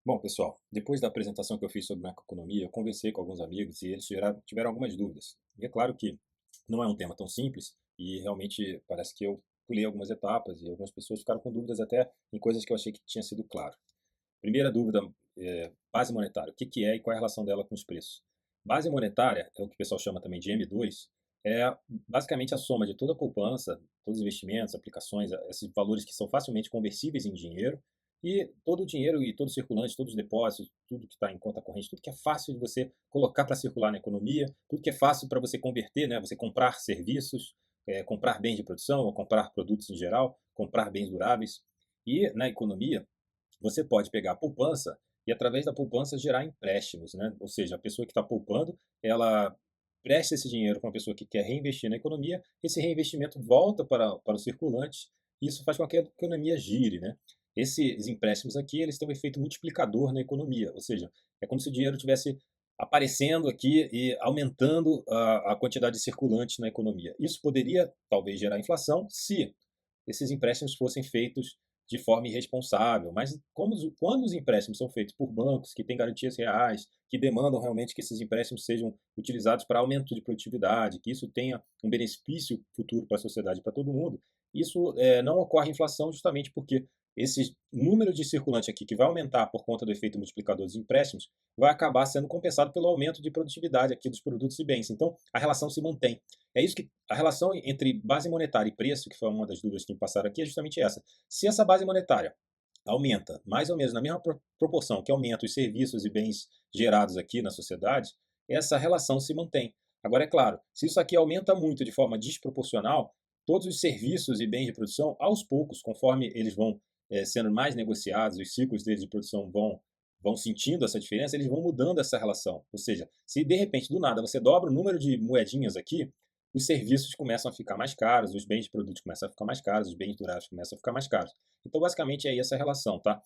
Bom, pessoal, depois da apresentação que eu fiz sobre macroeconomia, eu conversei com alguns amigos e eles tiveram algumas dúvidas. E é claro que não é um tema tão simples e realmente parece que eu pulei algumas etapas e algumas pessoas ficaram com dúvidas até em coisas que eu achei que tinha sido claro. Primeira dúvida, base monetária. O que que é e qual é a relação dela com os preços? Base monetária, é o que o pessoal chama também de M2, é basicamente a soma de toda a poupança, todos os investimentos, aplicações, esses valores que são facilmente conversíveis em dinheiro, e todo o dinheiro e todo o circulante, todos os depósitos, tudo que está em conta corrente, tudo que é fácil de você colocar para circular na economia, tudo que é fácil para você converter, né, você comprar serviços, comprar bens de produção, ou comprar produtos em geral, comprar bens duráveis. E na economia, você pode pegar a poupança e, através da poupança, gerar empréstimos, né? Ou seja, a pessoa que está poupando, ela presta esse dinheiro para uma pessoa que quer reinvestir na economia, esse reinvestimento volta para o circulante, e isso faz com que a economia gire, né? Esses empréstimos aqui, eles têm um efeito multiplicador na economia, ou seja, é como se o dinheiro tivesse aparecendo aqui e aumentando a quantidade de circulante na economia. Isso poderia, talvez, gerar inflação se esses empréstimos fossem feitos de forma irresponsável, mas quando os empréstimos são feitos por bancos que têm garantias reais, que demandam realmente que esses empréstimos sejam utilizados para aumento de produtividade, que isso tenha um benefício futuro para a sociedade, para todo mundo, isso não ocorre inflação justamente porque esse número de circulante aqui, que vai aumentar por conta do efeito multiplicador dos empréstimos, vai acabar sendo compensado pelo aumento de produtividade aqui dos produtos e bens. Então, a relação se mantém. É isso que a relação entre base monetária e preço, que foi uma das dúvidas que me passaram aqui, é justamente essa. Se essa base monetária aumenta mais ou menos na mesma proporção que aumenta os serviços e bens gerados aqui na sociedade, essa relação se mantém. Agora, é claro, se isso aqui aumenta muito de forma desproporcional, todos os serviços e bens de produção, aos poucos, conforme eles vão sendo mais negociados, os ciclos deles de produção vão sentindo essa diferença, eles vão mudando essa relação. Ou seja, se de repente, do nada, você dobra o número de moedinhas aqui, os serviços começam a ficar mais caros, os bens de produtos começam a ficar mais caros, os bens duráveis começam a ficar mais caros. Então, basicamente, é essa a relação, tá?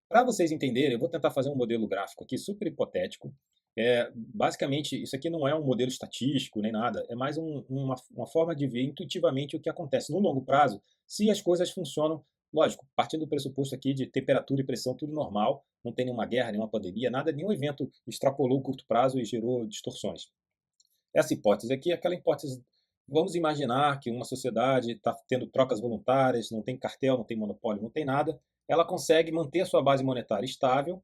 Para vocês entenderem, eu vou tentar fazer um modelo gráfico aqui super hipotético. Basicamente, isso aqui não é um modelo estatístico nem nada, é mais uma forma de ver intuitivamente o que acontece no longo prazo, se as coisas funcionam, lógico, partindo do pressuposto aqui de temperatura e pressão, tudo normal, não tem nenhuma guerra, nenhuma pandemia, nada, nenhum evento extrapolou o curto prazo e gerou distorções. Essa hipótese aqui é aquela hipótese. Vamos imaginar que uma sociedade está tendo trocas voluntárias, não tem cartel, não tem monopólio, não tem nada. Ela consegue manter a sua base monetária estável.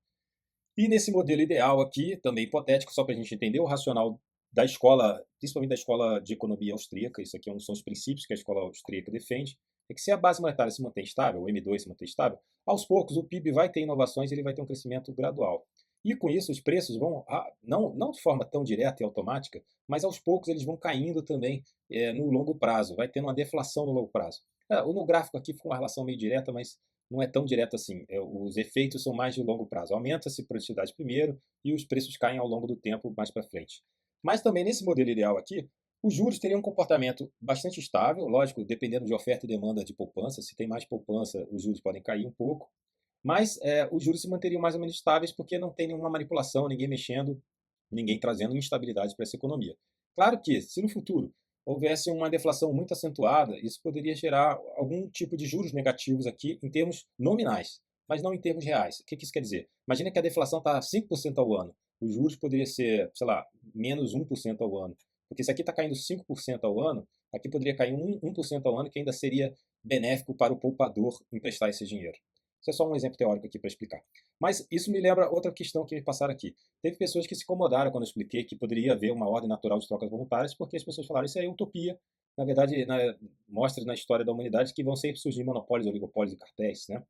E nesse modelo ideal aqui, também hipotético, só para a gente entender o racional da escola, principalmente da escola de economia austríaca, isso aqui são os princípios que a escola austríaca defende, é que se a base monetária se mantém estável, o M2 se mantém estável, aos poucos o PIB vai ter inovações e ele vai ter um crescimento gradual. E com isso os preços vão, não de forma tão direta e automática, mas aos poucos eles vão caindo também no longo prazo, vai tendo uma deflação no longo prazo. No gráfico aqui ficou uma relação meio direta, mas não é tão direto assim. Os efeitos são mais de longo prazo. Aumenta-se a produtividade primeiro e os preços caem ao longo do tempo mais para frente. Mas também nesse modelo ideal aqui, os juros teriam um comportamento bastante estável, lógico, dependendo de oferta e demanda de poupança. Se tem mais poupança, os juros podem cair um pouco. Mas os juros se manteriam mais ou menos estáveis porque não tem nenhuma manipulação, ninguém mexendo, ninguém trazendo instabilidade para essa economia. Claro que, se no futuro houvesse uma deflação muito acentuada, isso poderia gerar algum tipo de juros negativos aqui em termos nominais, mas não em termos reais. O que isso quer dizer? Imagina que a deflação está 5% ao ano. Os juros poderia ser, sei lá, menos 1% ao ano. Porque se aqui está caindo 5% ao ano, aqui poderia cair 1% ao ano, que ainda seria benéfico para o poupador emprestar esse dinheiro. Isso é só um exemplo teórico aqui para explicar. Mas isso me lembra outra questão que me passaram aqui. Teve pessoas que se incomodaram quando eu expliquei que poderia haver uma ordem natural de trocas voluntárias, porque as pessoas falaram isso é utopia. Na verdade, mostra na história da humanidade que vão sempre surgir monopólios, oligopólios e cartéis, né?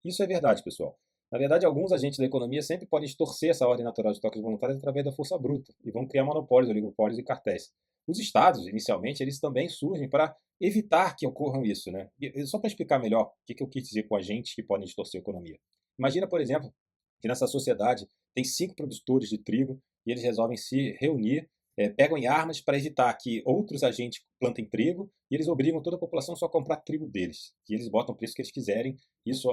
Isso é verdade, pessoal. Na verdade, alguns agentes da economia sempre podem distorcer essa ordem natural de trocas voluntárias através da força bruta e vão criar monopólios, oligopólios e cartéis. Os estados, inicialmente, eles também surgem para evitar que ocorram isso, né? E só para explicar melhor o que eu quis dizer com agentes que podem distorcer a economia. Imagina, por exemplo, que nessa sociedade tem 5 produtores de trigo e eles resolvem se reunir, pegam em armas para evitar que outros agentes plantem trigo e eles obrigam toda a população só a comprar trigo deles. E eles botam o preço que eles quiserem, isso,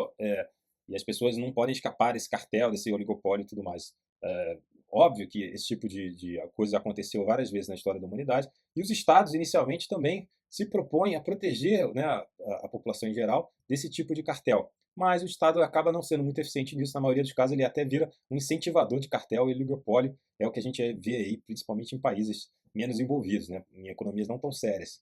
e as pessoas não podem escapar desse cartel, desse oligopólio e tudo mais. Óbvio que esse tipo de coisa aconteceu várias vezes na história da humanidade, e os estados inicialmente também se propõe a proteger, né, a população em geral desse tipo de cartel. Mas o Estado acaba não sendo muito eficiente nisso, na maioria dos casos ele até vira um incentivador de cartel e oligopólio, é o que a gente vê aí, principalmente em países menos envolvidos, né, em economias não tão sérias.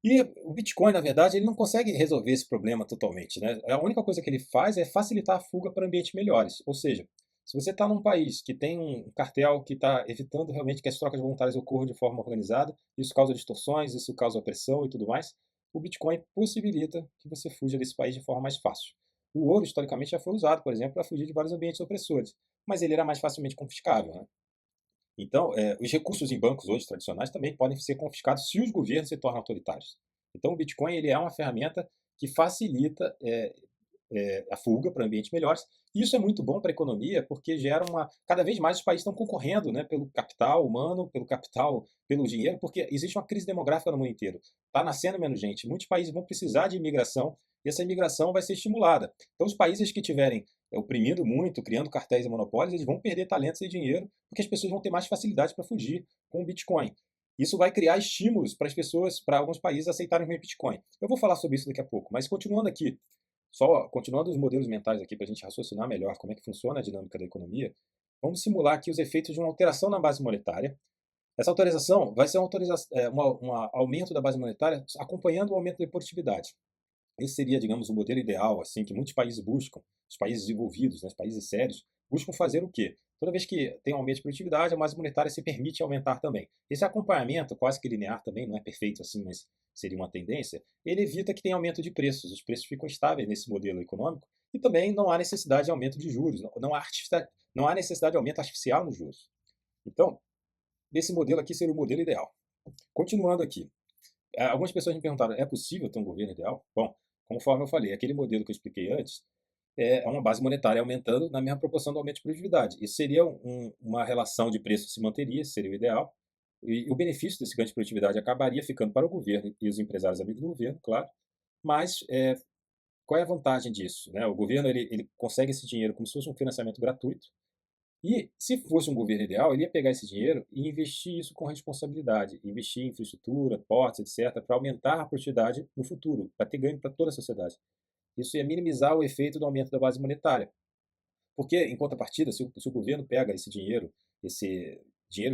E o Bitcoin, na verdade, ele não consegue resolver esse problema totalmente, né? A única coisa que ele faz é facilitar a fuga para ambientes melhores. Ou seja, se você está num país que tem um cartel que está evitando realmente que as trocas voluntárias ocorram de forma organizada, isso causa distorções, isso causa opressão e tudo mais, o Bitcoin possibilita que você fuja desse país de forma mais fácil. O ouro, historicamente, já foi usado, por exemplo, para fugir de vários ambientes opressores, mas ele era mais facilmente confiscável, né? Então, os recursos em bancos hoje tradicionais também podem ser confiscados se os governos se tornam autoritários. Então, o Bitcoin ele é uma ferramenta que facilita a fuga para ambientes melhores. E isso é muito bom para a economia, porque gera uma. Cada vez mais os países estão concorrendo, né, pelo capital humano, pelo capital, pelo dinheiro, porque existe uma crise demográfica no mundo inteiro. Está nascendo menos gente. Muitos países vão precisar de imigração e essa imigração vai ser estimulada. Então, os países que tiverem oprimindo muito, criando cartéis e monopólios, eles vão perder talentos e dinheiro, porque as pessoas vão ter mais facilidade para fugir com o Bitcoin. Isso vai criar estímulos para as pessoas, para alguns países aceitarem o Bitcoin. Eu vou falar sobre isso daqui a pouco, mas continuando aqui, só continuando os modelos mentais aqui para a gente raciocinar melhor como é que funciona a dinâmica da economia, vamos simular aqui os efeitos de uma alteração na base monetária. Essa autorização vai ser um aumento da base monetária acompanhando o aumento da produtividade. Esse seria, digamos, um modelo ideal, assim, que muitos países buscam, os países desenvolvidos, né, os países sérios, buscam fazer o quê? Toda vez que tem um aumento de produtividade, a base monetária se permite aumentar também. Esse acompanhamento, quase que linear também, não é perfeito assim, mas seria uma tendência, ele evita que tenha aumento de preços. Os preços ficam estáveis nesse modelo econômico e também não há necessidade de aumento de juros, não há necessidade de aumento artificial nos juros. Então, esse modelo aqui seria o modelo ideal. Continuando aqui, algumas pessoas me perguntaram, é possível ter um governo ideal? Bom, conforme eu falei, aquele modelo que eu expliquei antes é uma base monetária aumentando na mesma proporção do aumento de produtividade. Isso seria uma relação de preço se manteria, seria o ideal, e o benefício desse ganho de produtividade acabaria ficando para o governo e os empresários amigos do governo, claro, mas qual é a vantagem disso? Né? O governo ele consegue esse dinheiro como se fosse um financiamento gratuito, e se fosse um governo ideal, ele ia pegar esse dinheiro e investir isso com responsabilidade, investir em infraestrutura, portos, etc., para aumentar a produtividade no futuro, para ter ganho para toda a sociedade. Isso ia minimizar o efeito do aumento da base monetária. Porque, em contrapartida, se o governo pega esse dinheiro que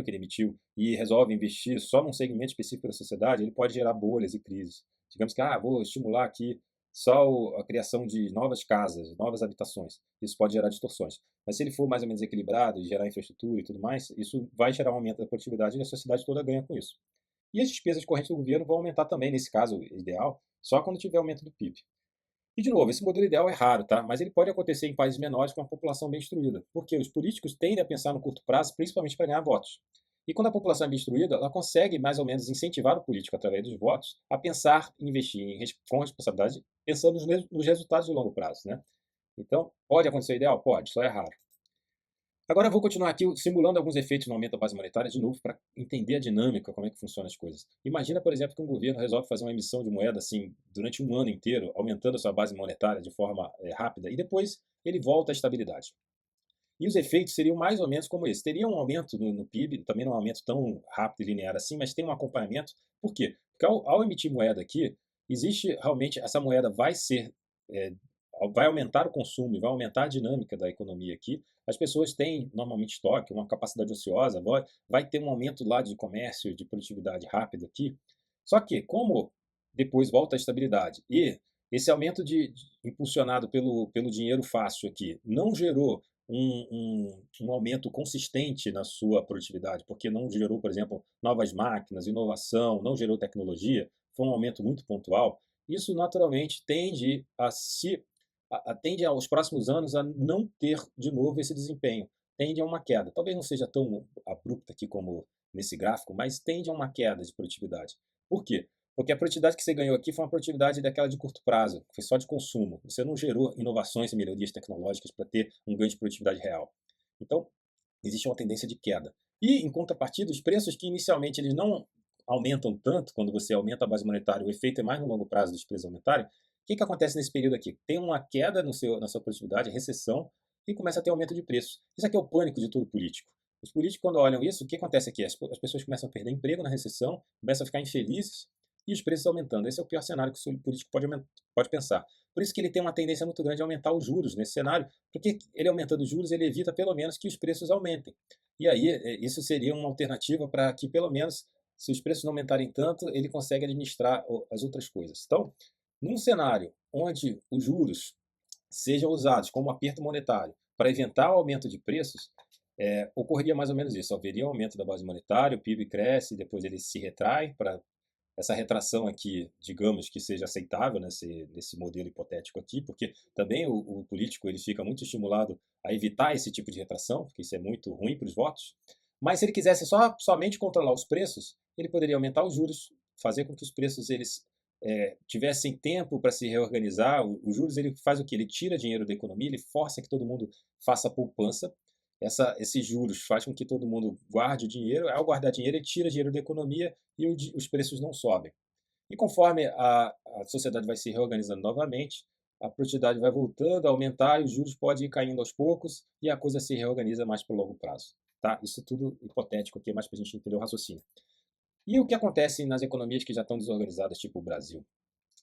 ele emitiu e resolve investir só num segmento específico da sociedade, ele pode gerar bolhas e crises. Digamos que, vou estimular aqui só a criação de novas casas, novas habitações. Isso pode gerar distorções. Mas se ele for mais ou menos equilibrado e gerar infraestrutura e tudo mais, isso vai gerar um aumento da produtividade e a sociedade toda ganha com isso. E as despesas correntes do governo vão aumentar também, nesse caso ideal, só quando tiver aumento do PIB. E, de novo, esse modelo ideal é raro, tá? Mas ele pode acontecer em países menores com a população bem instruída, porque os políticos tendem a pensar no curto prazo, principalmente para ganhar votos. E quando a população é bem instruída, ela consegue mais ou menos incentivar o político, através dos votos, a pensar e investir com responsabilidade, pensando nos resultados de longo prazo, né? Então, pode acontecer ideal? Pode, só é raro. Agora eu vou continuar aqui simulando alguns efeitos no aumento da base monetária de novo para entender a dinâmica, como é que funcionam as coisas. Imagina, por exemplo, que um governo resolve fazer uma emissão de moeda assim durante um ano inteiro, aumentando a sua base monetária de forma rápida, e depois ele volta à estabilidade. E os efeitos seriam mais ou menos como esse. Teria um aumento no PIB, também não um aumento tão rápido e linear assim, mas tem um acompanhamento. Por quê? Porque ao emitir moeda aqui, existe realmente, essa moeda é, vai aumentar o consumo e vai aumentar a dinâmica da economia aqui. As pessoas têm normalmente estoque, uma capacidade ociosa, vai ter um aumento lá de comércio, de produtividade rápido aqui. Só que, como depois volta à estabilidade e esse aumento impulsionado pelo dinheiro fácil aqui não gerou um aumento consistente na sua produtividade, porque não gerou, por exemplo, novas máquinas, inovação, não gerou tecnologia, foi um aumento muito pontual, isso naturalmente tende aos próximos anos a não ter de novo esse desempenho, tende a uma queda. Talvez não seja tão abrupta aqui como nesse gráfico, mas tende a uma queda de produtividade. Por quê? Porque a produtividade que você ganhou aqui foi uma produtividade daquela de curto prazo, que foi só de consumo. Você não gerou inovações e melhorias tecnológicas para ter um ganho de produtividade real. Então, existe uma tendência de queda. E, em contrapartida, os preços que inicialmente eles não aumentam tanto, quando você aumenta a base monetária, o efeito é mais no longo prazo dos preços aumentarem, o que acontece nesse período aqui? Tem uma queda na sua produtividade, recessão, e começa a ter aumento de preços. Isso aqui é o pânico de todo político. Os políticos, quando olham isso, o que acontece aqui? As pessoas começam a perder emprego na recessão, começam a ficar infelizes, e os preços aumentando. Esse é o pior cenário que o político pode pensar. Por isso que ele tem uma tendência muito grande a aumentar os juros nesse cenário, porque ele aumentando os juros, ele evita pelo menos que os preços aumentem. E aí, isso seria uma alternativa para que, pelo menos, se os preços não aumentarem tanto, ele consegue administrar as outras coisas. Então, num cenário onde os juros sejam usados como aperto monetário para evitar o aumento de preços, ocorreria mais ou menos isso. Haveria um aumento da base monetária, o PIB cresce, depois ele se retrai para essa retração aqui, digamos que seja aceitável nesse modelo hipotético aqui, porque também o político ele fica muito estimulado a evitar esse tipo de retração, porque isso é muito ruim para os votos. Mas se ele quisesse somente controlar os preços, ele poderia aumentar os juros, fazer com que os preços eles tivessem tempo para se reorganizar. Os juros ele faz o que? Ele tira dinheiro da economia, ele força que todo mundo faça poupança. Esses juros faz com que todo mundo guarde dinheiro. Ao guardar dinheiro, ele tira dinheiro da economia e os preços não sobem. E conforme a sociedade vai se reorganizando novamente, a produtividade vai voltando a aumentar e os juros podem ir caindo aos poucos e a coisa se reorganiza mais para o longo prazo. Tá? Isso tudo hipotético aqui, é mais para a gente entender o raciocínio. E o que acontece nas economias que já estão desorganizadas, tipo o Brasil?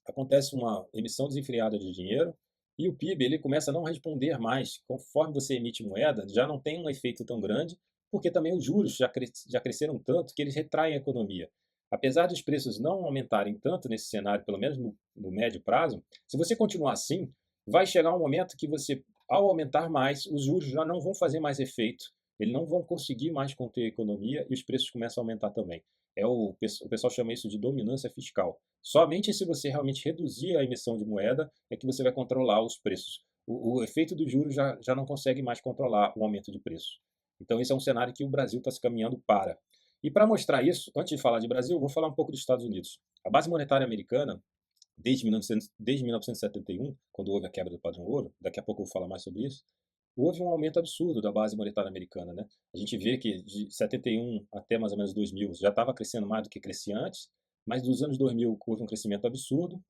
Acontece uma emissão desenfreada de dinheiro e o PIB ele começa a não responder mais. Conforme você emite moeda, já não tem um efeito tão grande, porque também os juros já cresceram tanto que eles retraem a economia. Apesar dos preços não aumentarem tanto nesse cenário, pelo menos no médio prazo, se você continuar assim, vai chegar um momento que você, ao aumentar mais, os juros já não vão fazer mais efeito, eles não vão conseguir mais conter a economia e os preços começam a aumentar também. O pessoal chama isso de dominância fiscal. Somente se você realmente reduzir a emissão de moeda é que você vai controlar os preços. O efeito do juros já não consegue mais controlar o aumento de preço. Então esse é um cenário que o Brasil está se caminhando para. E para mostrar isso, antes de falar de Brasil, vou falar um pouco dos Estados Unidos. A base monetária americana, desde 1971, quando houve a quebra do padrão ouro, daqui a pouco eu vou falar mais sobre isso, houve um aumento absurdo da base monetária americana, né? A gente vê que de 71 até mais ou menos 2000 já estava crescendo mais do que crescia antes, mas dos anos 2000 houve um crescimento absurdo.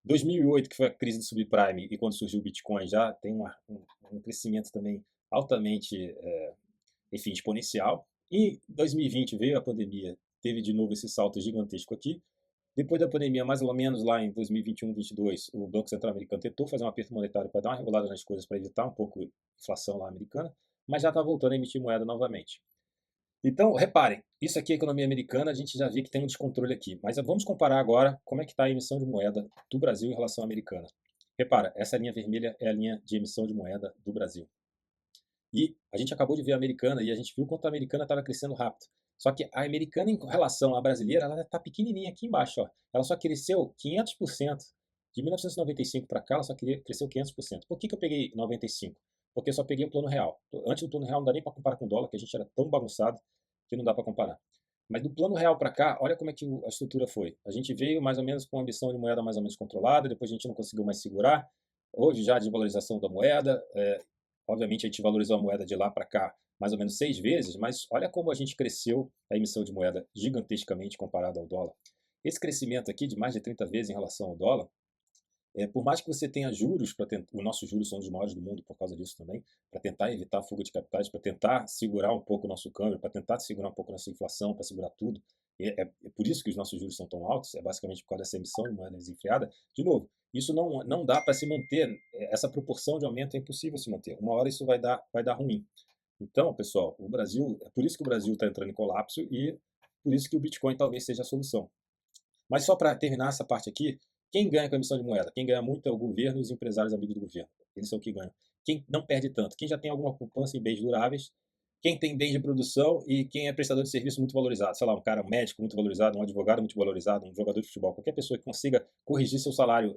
2008, que foi a crise do subprime, e quando surgiu o Bitcoin, já tem um crescimento também altamente, enfim, exponencial. E 2020 veio a pandemia, teve de novo esse salto gigantesco aqui. Depois da pandemia, mais ou menos lá em 2021, 2022, o Banco Central americano tentou fazer um aperto monetário para dar uma regulada nas coisas, para evitar um pouco a inflação lá americana, mas já está voltando a emitir moeda novamente. Então, reparem, isso aqui é a economia americana, a gente já viu que tem um descontrole aqui, mas vamos comparar agora como é que está a emissão de moeda do Brasil em relação à americana. Repara, essa linha vermelha é a linha de emissão de moeda do Brasil. E a gente acabou de ver a americana e a gente viu quanto a americana estava crescendo rápido. Só que a americana, em relação à brasileira, ela está pequenininha aqui embaixo. Ó. Ela só cresceu 500%. De 1995 para cá, ela só cresceu 500%. Por que eu peguei 95? Porque eu só peguei o plano real. Antes do plano real não dá nem para comparar com o dólar, que a gente era tão bagunçado que não dá para comparar. Mas do plano real para cá, olha como é que a estrutura foi. A gente veio mais ou menos com uma emissão de moeda mais ou menos controlada, depois a gente não conseguiu mais segurar. Hoje já a desvalorização da moeda, obviamente a gente valorizou a moeda de lá para cá mais ou menos 6 vezes, mas olha como a gente cresceu a emissão de moeda gigantescamente comparado ao dólar. Esse crescimento aqui de mais de 30 vezes em relação ao dólar, por mais que você tenha juros, os nossos juros são os maiores do mundo por causa disso também, para tentar evitar a fuga de capitais, para tentar segurar um pouco o nosso câmbio, para tentar segurar um pouco a nossa inflação, para segurar tudo. É por isso que os nossos juros são tão altos, é basicamente por causa dessa emissão de moeda desenfreada. De novo, isso não dá para se manter, essa proporção de aumento é impossível se manter. Uma hora isso vai dar ruim. Então, pessoal, o Brasil, é por isso que o Brasil está entrando em colapso e por isso que o Bitcoin talvez seja a solução. Mas só para terminar essa parte aqui, quem ganha com a emissão de moeda? Quem ganha muito é o governo e os empresários amigos do governo. Eles são que ganham. Quem não perde tanto? Quem já tem alguma poupança em bens duráveis, quem tem bens de produção e quem é prestador de serviço muito valorizado. Sei lá, um cara, um médico muito valorizado, um advogado muito valorizado, um jogador de futebol. Qualquer pessoa que consiga corrigir seu salário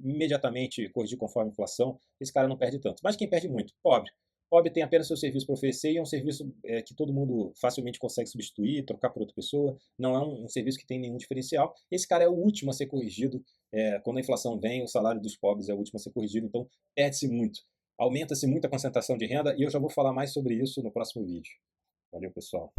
imediatamente, corrigir conforme a inflação, esse cara não perde tanto. Mas quem perde muito? Pobre. Pobre tem apenas seu serviço para oferecer e é um serviço que todo mundo facilmente consegue substituir, trocar por outra pessoa. Não é um serviço que tem nenhum diferencial. Esse cara é o último a ser corrigido. Quando a inflação vem, o salário dos pobres é o último a ser corrigido. Então, perde-se muito. Aumenta-se muito a concentração de renda e eu já vou falar mais sobre isso no próximo vídeo. Valeu, pessoal.